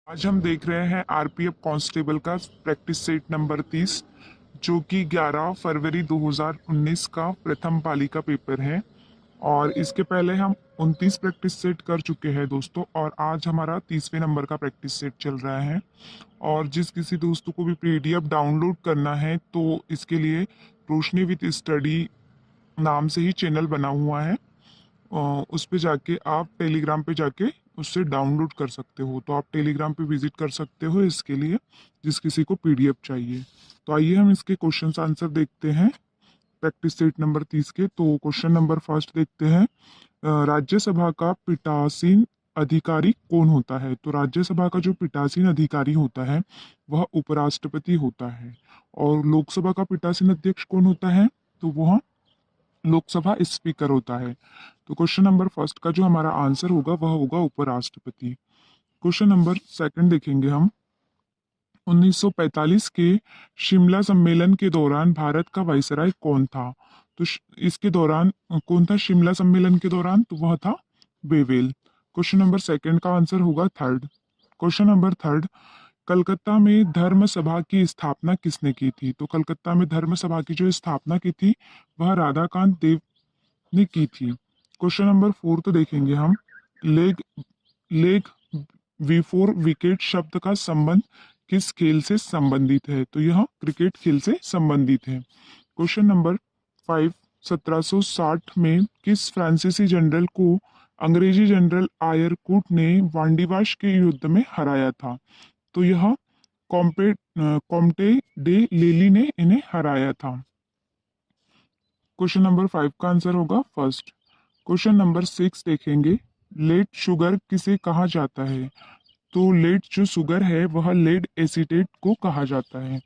आज हम देख रहे हैं आरपीएफ कांस्टेबल का प्रैक्टिस सेट नंबर 30 जो कि 11 फरवरी 2019 का प्रथम पाली का पेपर है। और इसके पहले हम 29 प्रैक्टिस सेट कर चुके हैं दोस्तों, और आज हमारा 30वें नंबर का प्रैक्टिस सेट चल रहा है। और जिस किसी दोस्तों को भी पीडीएफ डाउनलोड करना है तो इसके लिए रोशनी विद स्टडी नाम से ही चैनल बना हुआ है। उस पे जाके आप टेलीग्राम पे जाके उससे डाउनलोड कर सकते हो। तो आप टेलीग्राम पे विजिट कर सकते हो इसके लिए, जिस किसी को पीडीएफ चाहिए। तो आइए हम इसके क्वेश्चन आंसर देखते हैं प्रैक्टिस सेट नंबर 30 के। तो क्वेश्चन नंबर फर्स्ट देखते हैं। राज्यसभा का पीठासीन अधिकारी कौन होता है? तो राज्यसभा का जो पीठासीन अधिकारी होता है वह उपराष्ट्रपति होता है। और लोकसभा का पीठासीन अध्यक्ष कौन होता है? तो वह लोकसभा स्पीकर होता है। तो क्वेश्चन नंबर फर्स्ट का जो हमारा आंसर होगा वह होगा उपराष्ट्रपति। क्वेश्चन नंबर सेकंड देखेंगे हम। 1945 के शिमला सम्मेलन के दौरान भारत का वायसराय कौन था? तो इसके दौरान कौन था शिमला सम्मेलन के दौरान? तो वह था वेवेल। क्वेश्चन नंबर सेकंड का आंसर होगा third. Question number third. Calcutta में धर्म सभा की स्थापना किसने की थी? तो कलकत्ता में धर्म सभा की जो स्थापना की थी वह राधाकांत देव ने की थी। क्वेश्चन नंबर फोर्थ देखेंगे हम। लेग लेग विफोर विकेट शब्द का संबंध किस खेल से संबंधित है? तो यह क्रिकेट खेल से संबंधित है। Question number 5। 1760 में किस फ्रांसीसी जनरल को अंग्रेजी जनरल आयरकूट ने वांडीवाश के युद्ध में हराया था? तो यह कॉम्टे डे लेली ने इन्हें हराया था। क्वेश्चन नंबर 5 का आंसर होगा फर्स्ट। क्वेश्चन नंबर 6 देखेंगे। लेड शुगर किसे कहा जाता है? तो लेड जो शुगर है वह लेड एसीटेट को कहा जाता है।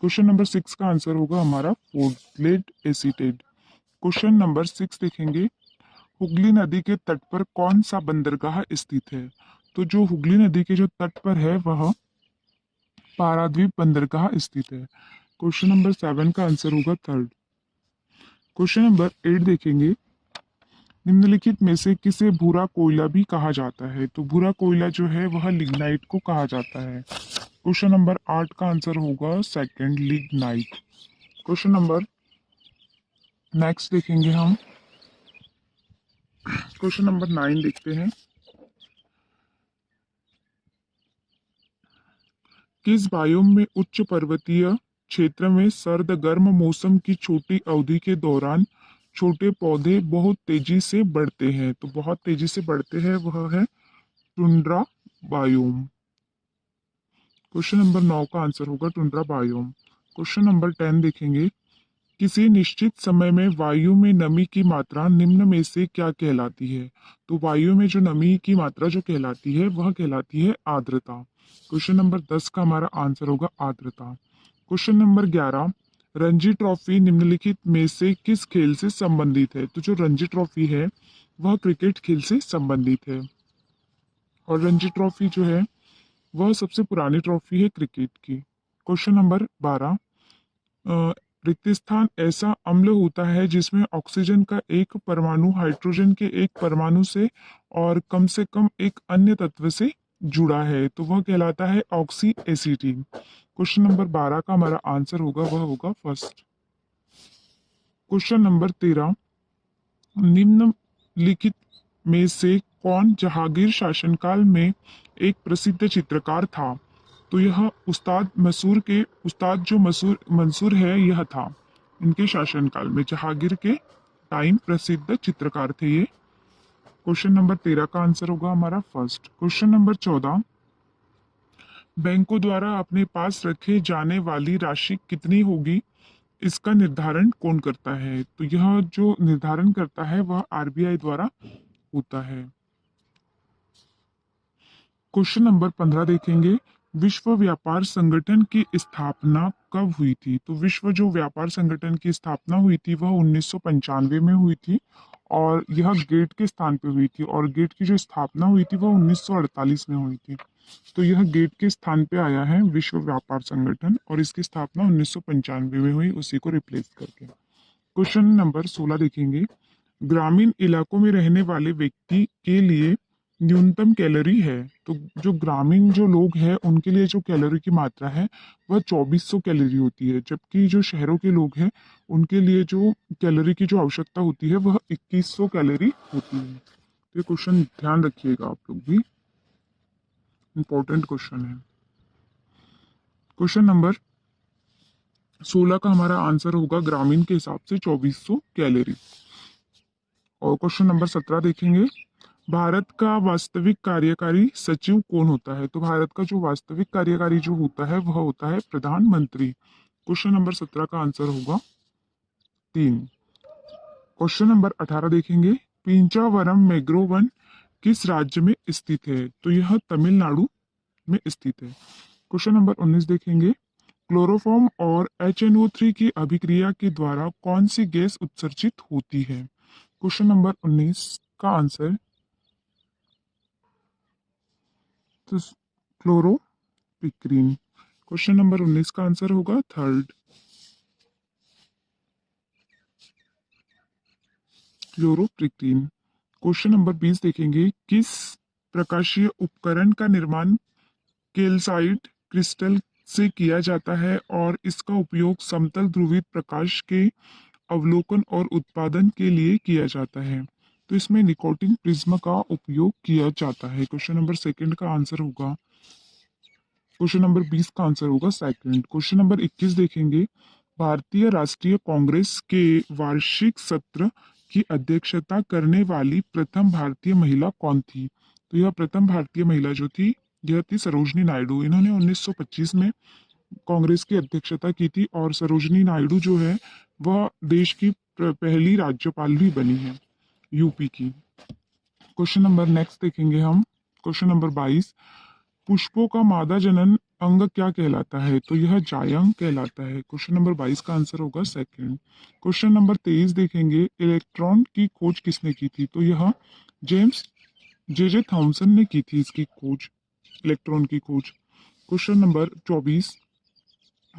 क्वेश्चन नंबर 6 का आंसर होगा हमारा fourth, lead acetate. Question number 6 देखेंगे। हुगली नदी के तट पर कौन सा बंदरगाह स्थित है? तो जो हुगली नदी के जो तट पर है वह पाराद्वीप बंदरगाह स्थित है। क्वेश्चन नंबर 7 का आंसर होगा थर्ड। क्वेश्चन नंबर 8 देखेंगे। निम्नलिखित में से किसे भूरा कोयला भी कहा जाता है? तो भूरा कोयला जो है वह लिग्नाइट को कहा जाता है। क्वेश्चन नंबर 8 का आंसर होगा second, lignite. Question number next देखेंगे हम। क्वेश्चन नंबर 9 देखते हैं। किस बायोम में उच्च पर्वतीय क्षेत्र में सर्द गर्म मौसम की छोटी अवधि के दौरान छोटे पौधे बहुत तेजी से बढ़ते हैं? तो बहुत तेजी से बढ़ते हैं वह है टुंड्रा बायोम। क्वेश्चन नंबर 9 का आंसर होगा टुंड्रा बायोम। क्वेश्चन नंबर 10 देखेंगे। किसी निश्चित समय में वायु में नमी की मात्रा निम्न में से क्या कहलाती है? तो वायु में जो नमी की मात्रा जो कहलाती है वह कहलाती है आर्द्रता। क्वेश्चन नंबर 10 का हमारा आंसर होगा आर्द्रता। Question number 11। रणजी ट्रॉफी निम्नलिखित में से किस खेल से संबंधित है? तो जो रणजी ट्रॉफी है वह क्रिकेट खेल से संबंधित है। और रणजी ट्रॉफी जो है वह सबसे पुरानी ट्रॉफी है क्रिकेट की। Question number 12। रिक्त स्थान ऐसा अम्ल होता है जिसमें ऑक्सीजन का एक परमाणु हाइड्रोजन के एक परमाणु से कम एक अन्य तत्व से जुड़ा है, तो वह कहलाता है ऑक्सी एसिटीन। क्वेश्चन नंबर 12 का हमारा आंसर होगा वह होगा फर्स्ट। Question number 13। निम्नलिखित में से कौन जहांगीर शासनकाल में एक प्रसिद्ध चित्रकार था? तो यह उस्ताद जो मंसूर है यह था इनके शासनकाल में। जहांगीर के टाइम प्रसिद्ध चित्रकार थे ये। क्वेश्चन नंबर 13 का आंसर होगा हमारा फर्स्ट। Question number 14। बैंकों द्वारा अपने पास रखे जाने वाली राशि कितनी होगी, इसका निर्धारण कौन करता है? तो यह जो निर्धारण करता है वह आरबीआई द्वारा होता है। क्वेश्चन नंबर 15 देखेंगे। विश्व व्यापार संगठन की स्थापना कब हुई थी? तो विश्व जो व्यापार संगठन की स्थापना हुई थी वह 1995 में हुई थी, और यह गेट के स्थान पे हुई थी। और गेट की जो स्थापना हुई थी वह 1948 में हुई थी। तो यह गेट के स्थान पे आया है विश्व व्यापार संगठन, और इसकी स्थापना 1995 में हुई, उसी को रिप्लेस करके। क्वेश्चन नंबर 16 देखेंगे। ग्रामीण इलाकों में रहने वाले व्यक्ति के लिए न्यूनतम कैलोरी है। तो जो ग्रामीण जो लोग हैं उनके लिए जो कैलोरी की मात्रा है वह 2400 कैलोरी होती है, जबकि जो शहरों के लोग हैं उनके लिए जो कैलोरी की जो आवश्यकता होती है वह 2100 कैलोरी होती है। तो ये क्वेश्चन ध्यान रखिएगा आप लोग भी, इंपॉर्टेंट क्वेश्चन है। क्वेश्चन नंबर 16 का हमारा आंसर होगा ग्रामीण के हिसाब से 2400 कैलोरी। और क्वेश्चन नंबर 17 देखेंगे, भारत का वास्तविक कार्यकारी सचिव कौन होता है? तो भारत का जो वास्तविक कार्यकारी जो होता है वह होता है प्रधानमंत्री। क्वेश्चन नंबर 17 का आंसर होगा 3। क्वेश्चन नंबर 18 देखेंगे, पिंचावरम मैंग्रोव वन किस राज्य में स्थित है? तो यह तमिलनाडु में स्थित है। क्वेश्चन नंबर 19 देखेंगे, क्लोरोफॉर्म और HNO3 की अभिक्रिया के द्वारा कौन सी गैस उत्सर्जित होती है? क्वेश्चन नंबर 19 का आंसर तो क्लोरोपिक्रीन। क्वेश्चन नंबर 19 का आंसर होगा थर्ड, क्लोरोपिक्रीन। क्वेश्चन नंबर 20 देखेंगे, किस प्रकाशीय उपकरण का निर्माण कैल्साइट क्रिस्टल से किया जाता है और इसका उपयोग समतल ध्रुवित प्रकाश के अवलोकन और उत्पादन के लिए किया जाता है? तो इसमें निकोटिन प्रिज्म का उपयोग किया जाता है। क्वेश्चन नंबर सेकंड का आंसर होगा, क्वेश्चन नंबर 20 का आंसर होगा सेकंड। क्वेश्चन नंबर 21 देखेंगे, भारतीय राष्ट्रीय कांग्रेस के वार्षिक सत्र की अध्यक्षता करने वाली प्रथम भारतीय महिला कौन थी? तो यह प्रथम भारतीय महिला जो थी यह थी सरोजनी नायडू। इन्होंने 1925 में कांग्रेस की अध्यक्षता की थी और सरोजनी नायडू जो है वह देश की पहली राज्यपाल भी बनी है यूपी की। क्वेश्चन नंबर नेक्स्ट देखेंगे हम, क्वेश्चन नंबर 22, पुष्पों का मादा जनन अंग क्या कहलाता है? तो यह जायंग कहलाता है। क्वेश्चन नंबर 22 का आंसर होगा सेकंड। क्वेश्चन नंबर 23 देखेंगे, इलेक्ट्रॉन की खोज किसने की थी? तो यह जेम्स जे थॉमसन ने की थी इसकी खोज, इलेक्ट्रॉन की खोज। क्वेश्चन नंबर 24,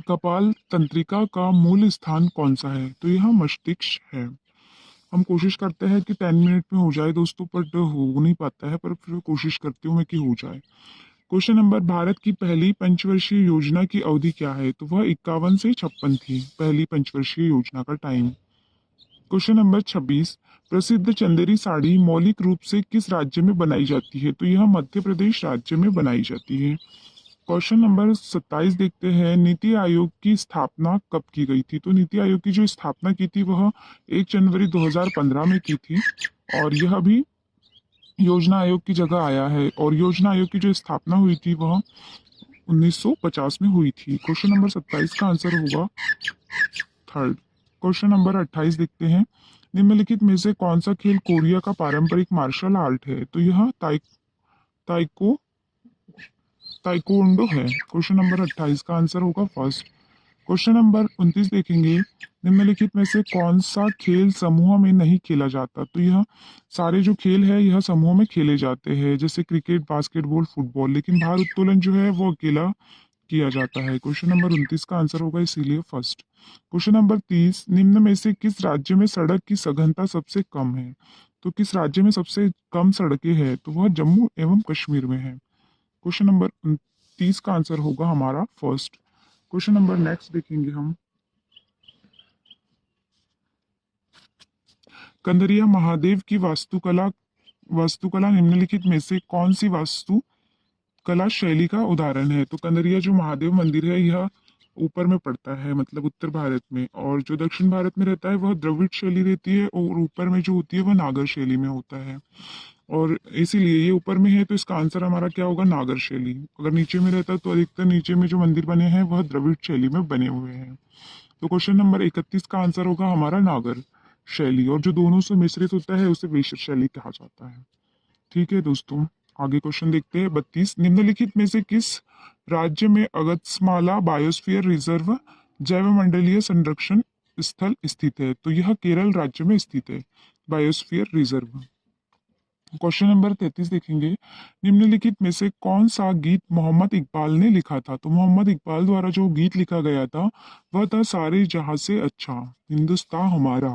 कपाल तंत्रिका का मूल स्थान कौन सा है? तो यह मस्तिष्क है। हम कोशिश करते हैं कि 10 मिनट में हो जाए दोस्तों, बट हो नहीं पाता है, पर फिर कोशिश करती हूँ मैं कि हो जाए। क्वेश्चन नंबर, भारत की पहली पंचवर्षीय योजना की अवधि क्या है? तो वह 51 से 56 थी, पहली पंचवर्षीय योजना का टाइम। क्वेश्चन नंबर 26, प्रसिद्ध चंदेरी साड़ी मौलिक रूप से किस राज्य में बनाई जाती है? तो यह मध्य प्रदेश राज्य में बनाई जाती है। क्वेश्चन नंबर 27 देखते हैं, नीति आयोग की स्थापना कब की गई थी? तो नीति आयोग की जो स्थापना की थी वह 1 जनवरी 2015 में की थी और यह भी योजना आयोग की जगह आया है और योजना आयोग की जो स्थापना हुई थी वह 1950 में हुई थी। क्वेश्चन नंबर 27 का आंसर होगा थर्ड। क्वेश्चन नंबर 28 देखते हैं, निम्नलिखित में से कौन सा खेल कोरिया का पारंपरिक मार्शल आर्ट है? तो यह ताइको ताइकोंडो है। क्वेश्चन नंबर 28 का आंसर होगा फर्स्ट। क्वेश्चन नंबर 29 देखेंगे, निम्नलिखित में से कौन सा खेल समूह में नहीं खेला जाता? तो यह सारे जो खेल है यह समूह में खेले जाते हैं, जैसे क्रिकेट, बास्केटबॉल, फुटबॉल, लेकिन भार उत्तोलन जो है वो अकेला किया जाता है। क्वेश्चन नंबर 29 का आंसर होगा इसीलिए फर्स्ट। क्वेश्चन नंबर 30, निम्न में से किस राज्य में सड़क की सघनता सबसे कम है? तो किस राज्य में सबसे कम सड़कें हैं? तो वह जम्मू एवं कश्मीर में है। क्वेश्चन नंबर 30 का आंसर होगा हमारा फर्स्ट। क्वेश्चन नंबर नेक्स्ट देखेंगे हम, कंदरिया महादेव की वास्तुकला निम्नलिखित में से कौन सी वास्तु कला शैली का उदाहरण है? तो कंदरिया जो महादेव मंदिर है यह ऊपर में पड़ता है, मतलब उत्तर भारत में, और जो दक्षिण भारत में रहता है वह द्रविड़ शैली रहती है और ऊपर में जो होती है वह नागर शैली में होता है। और इसीलिए ये ऊपर में है तो इसका आंसर हमारा क्या होगा? नागर शैली। अगर नीचे में रहता तो अधिकतर नीचे में जो मंदिर बने हैं वह द्रविड़ शैली में बने हुए हैं। तो क्वेश्चन नंबर 31 का आंसर होगा हमारा नागर शैली, और जो दोनों से मिश्रित होता है उसे वेश्य शैली कहा जाता है। ठीक है दोस्तों, आगे क्वेश्चन देखते हैं। 32, निम्नलिखित में से किस राज्य में अगस्त्यमाला बायोस्फीयर रिजर्व जैवमंडलीय संरक्षण स्थल स्थित है? तो यह केरल राज्य में स्थित है, बायोस्फीयर रिजर्व। क्वेश्चन नंबर 33 देखेंगे, निम्नलिखित में से कौन सा गीत मोहम्मद इकबाल ने लिखा था? तो मोहम्मद इकबाल द्वारा जो गीत लिखा गया था वह था सारे जहां से अच्छा हिंदुस्तान हमारा।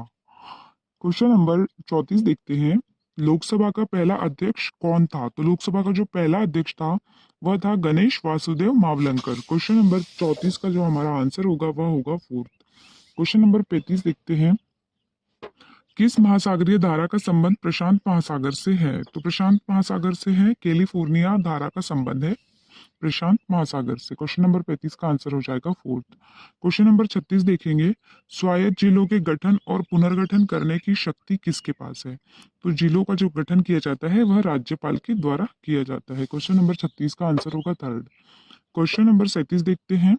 क्वेश्चन नंबर 34 देखते हैं, लोकसभा का पहला अध्यक्ष कौन था? तो लोकसभा का जो पहला अध्यक्ष था वह था गणेश वासुदेव मावलंकर। क्वेश्चन नंबर 34 का जो हमारा आंसर होगा वह होगा फोर्थ। क्वेश्चन नंबर 35 देखते हैं, किस महासागरीय धारा का संबंध प्रशांत महासागर से है? तो प्रशांत महासागर से है कैलिफोर्निया धारा का संबंध है प्रशांत महासागर से। क्वेश्चन नंबर 35 का आंसर हो जाएगा फोर्थ। क्वेश्चन नंबर 36 देखेंगे, स्वायत्त जिलों के गठन और पुनर्गठन करने की शक्ति किसके पास है? तो जिलों का जो गठन किया जाता है वह राज्यपाल के द्वारा किया जाता है। क्वेश्चन नंबर 36 का आंसर होगा थर्ड। क्वेश्चन नंबर 37 देखते हैं,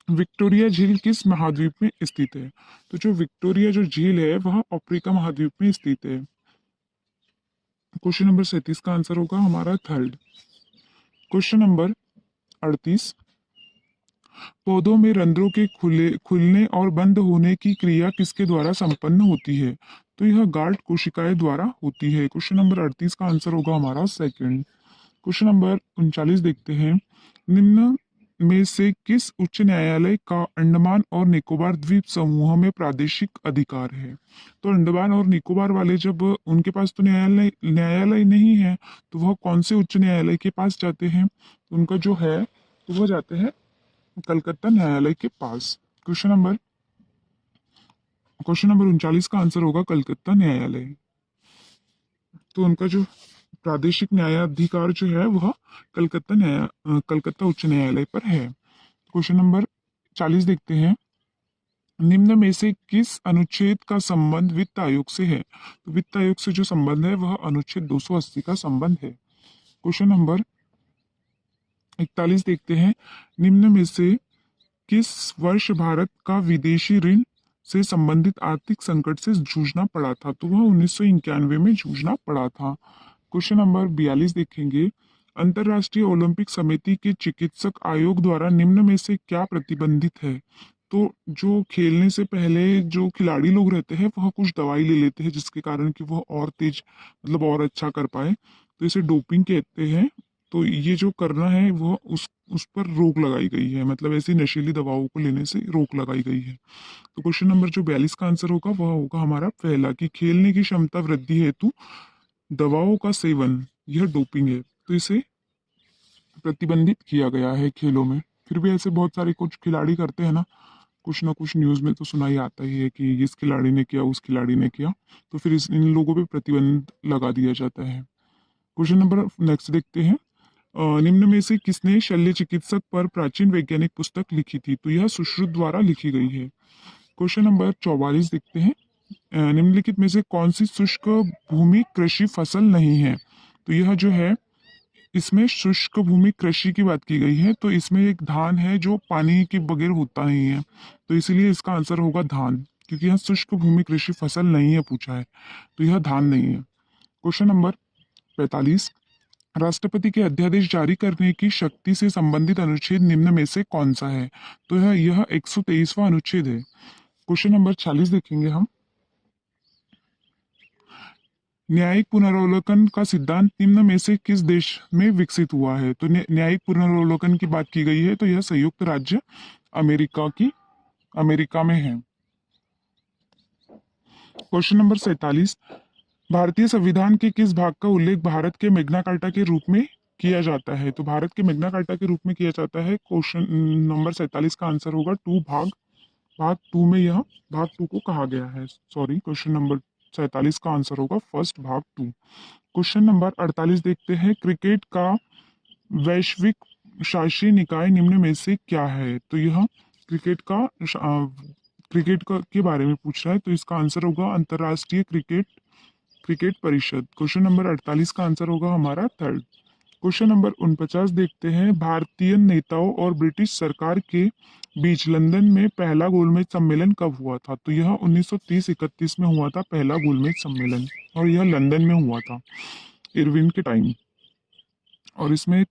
विक्टोरिया झील किस महाद्वीप में स्थित है? तो जो विक्टोरिया जो झील है वह अफ्रीका महाद्वीप में स्थित है। क्वेश्चन नंबर 37 का आंसर होगा हमारा थर्ड। क्वेश्चन नंबर 38, पौधों में रंध्रों के खुलने और बंद होने की क्रिया किसके द्वारा संपन्न होती है? तो यह गार्ड कोशिकाएं द्वारा होती है। क्वेश्चन नंबर 38 का आंसर होगा हमारा सेकंड। क्वेश्चन नंबर 39 देखते हैं, निम्न में से किस उच्च न्यायालय का अंडमान और निकोबार द्वीप समूह में प्रादेशिक अधिकार है? तो अंडमान और निकोबार वाले जब उनके पास तो न्यायालय नहीं है तो वह कौन से उच्च न्यायालय के पास जाते हैं? उनका जो है तो वह जाते हैं कलकत्ता न्यायालय के पास। क्वेश्चन नंबर 39 का आंसर होगा कलकत्ता न्यायालय। तो उनका जो प्रादेशिक न्यायाधिकार जो है वह कलकत्ता उच्च न्यायालय पर है। क्वेश्चन नंबर 40 देखते हैं, निम्न में से किस अनुच्छेद का संबंध वित्त आयोग से है? तो वित्त आयोग से जो संबंध है वह अनुच्छेद 280 का संबंध है। क्वेश्चन नंबर 41 देखते हैं, निम्न में से किस वर्ष भारत का विदेशी ऋण से संबंधित आर्थिक संकट से जूझना पड़ा था? तो वह 1991 में जूझना पड़ा था। क्वेश्चन नंबर 42 देखेंगे, अंतर्राष्ट्रीय ओलंपिक समिति के चिकित्सक आयोग द्वारा निम्न में से क्या प्रतिबंधित है? तो जो खेलने से पहले जो खिलाड़ी लोग रहते हैं वह कुछ दवाई ले लेते हैं जिसके कारण कि वह और तेज मतलब और अच्छा कर पाए, तो इसे डोपिंग कहते हैं। तो ये जो करना है वह उस पर रोक लगाई गई है, मतलब ऐसी नशीली दवाओं को लेने से रोक लगाई गई है। तो क्वेश्चन नंबर जो 42 का आंसर होगा वह होगा हमारा पहला, कि खेलने की क्षमता वृद्धि हेतु दवाओं का सेवन यह डोपिंग है, तो इसे प्रतिबंधित किया गया है खेलों में। फिर भी ऐसे बहुत सारे कुछ खिलाड़ी करते हैं ना कुछ न्यूज में तो सुनाई आता ही है कि इस खिलाड़ी ने किया उस खिलाड़ी ने किया, तो फिर इन लोगों पे प्रतिबंध लगा दिया जाता है। क्वेश्चन नंबर नेक्स्ट देखते हैं, निम्न में से किसने शल्य चिकित्सक पर प्राचीन वैज्ञानिक पुस्तक लिखी थी? तो यह सुश्रुत द्वारा लिखी गई है। क्वेश्चन नंबर 44 देखते हैं, निम्नलिखित में से कौन सी शुष्क भूमि कृषि फसल नहीं है? तो यह जो है इसमें शुष्क भूमि कृषि की बात की गई है, तो इसमें एक धान है जो पानी के बगैर होता नहीं है, तो इसीलिए इसका आंसर होगा धान, क्योंकि यहाँ शुष्क भूमि कृषि फसल नहीं है पूछा है, तो यह धान नहीं है। क्वेश्चन नंबर 45, राष्ट्रपति के अध्यादेश जारी करने की शक्ति से संबंधित अनुच्छेद निम्न में से कौन सा है? तो यह 123वां अनुच्छेद है। क्वेश्चन नंबर 46 देखेंगे हम, न्यायिक पुनरावलोकन का सिद्धांत निम्न में से किस देश में विकसित हुआ है? तो न्यायिक पुनरावलोकन की बात की गई है, तो यह संयुक्त राज्य अमेरिका में है। क्वेश्चन नंबर 47, भारतीय संविधान के किस भाग का उल्लेख भारत के मैग्ना कार्टा के रूप में किया जाता है? तो भारत के मैग्ना कार्टा के रूप में किया जाता है। क्वेश्चन नंबर 47 का आंसर होगा टू, भाग टू में यह भाग टू को कहा गया है। सॉरी, क्वेश्चन नंबर 47 का आंसर होगा फर्स्ट, भाग टू। क्वेश्चन नंबर 48 देखते हैं, क्रिकेट का वैश्विक शासी निकाय निम्न में से क्या है? तो यह क्रिकेट का के बारे में पूछ रहा है, तो इसका आंसर होगा अंतरराष्ट्रीय क्रिकेट परिषद। क्वेश्चन नंबर 48 का आंसर होगा हमारा थर्ड। क्वेश्चन नंबर 49 देखते हैं, भारतीय नेताओं और ब्रिटिश सरकार के बीच लंदन में पहला गोलमेज सम्मेलन कब हुआ था? तो यह 1930-31 में हुआ था पहला गोलमेज सम्मेलन, और यह लंदन में हुआ था इरविन के टाइम। और इसमें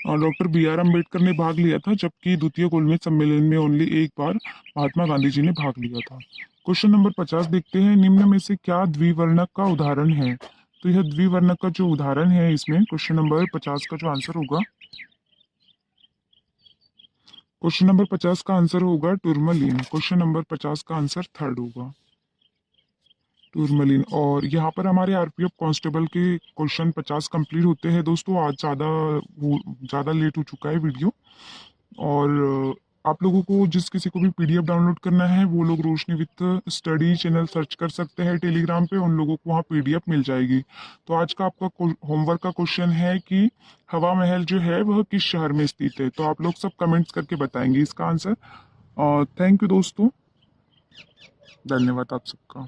डॉक्टर बी आर अम्बेडकर ने भाग लिया था, जबकि द्वितीय गोलमेज सम्मेलन में ओनली एक बार महात्मा गांधी जी ने भाग लिया था। क्वेश्चन नंबर 50 देखते हैं, निम्न में से क्या द्विवर्णक का उदाहरण है? तो यह द्विवर्णक का जो उदाहरण है इसमें क्वेश्चन नंबर 50 का जो आंसर होगा, क्वेश्चन नंबर 50 का आंसर होगा टूरमलीन। क्वेश्चन नंबर 50 का आंसर थर्ड होगा। टूरमलिन। और यहाँ पर हमारे आरपीएफ कांस्टेबल के क्वेश्चन 50 कंप्लीट होते हैं दोस्तों। आज ज़्यादा लेट हो चुका है वीडियो। और आप लोगों को जिस किसी को भी पीडीएफ डाउनलोड करना है वो लोग रोशनी विथ स्टडी चैनल सर्च कर सकते हैं टेलीग्राम पे, उन लोगों को वहाँ पीडीएफ मिल जाएगी। तो आज का आपका होमवर्क का क्वेश्चन है कि हवा महल जो है वह किस शहर में स्थित है। तो आप लोग सब कमेंट्स करके बताएंगे इसका आंसर। थैंक यू दोस्तों, धन्यवाद आप सबका।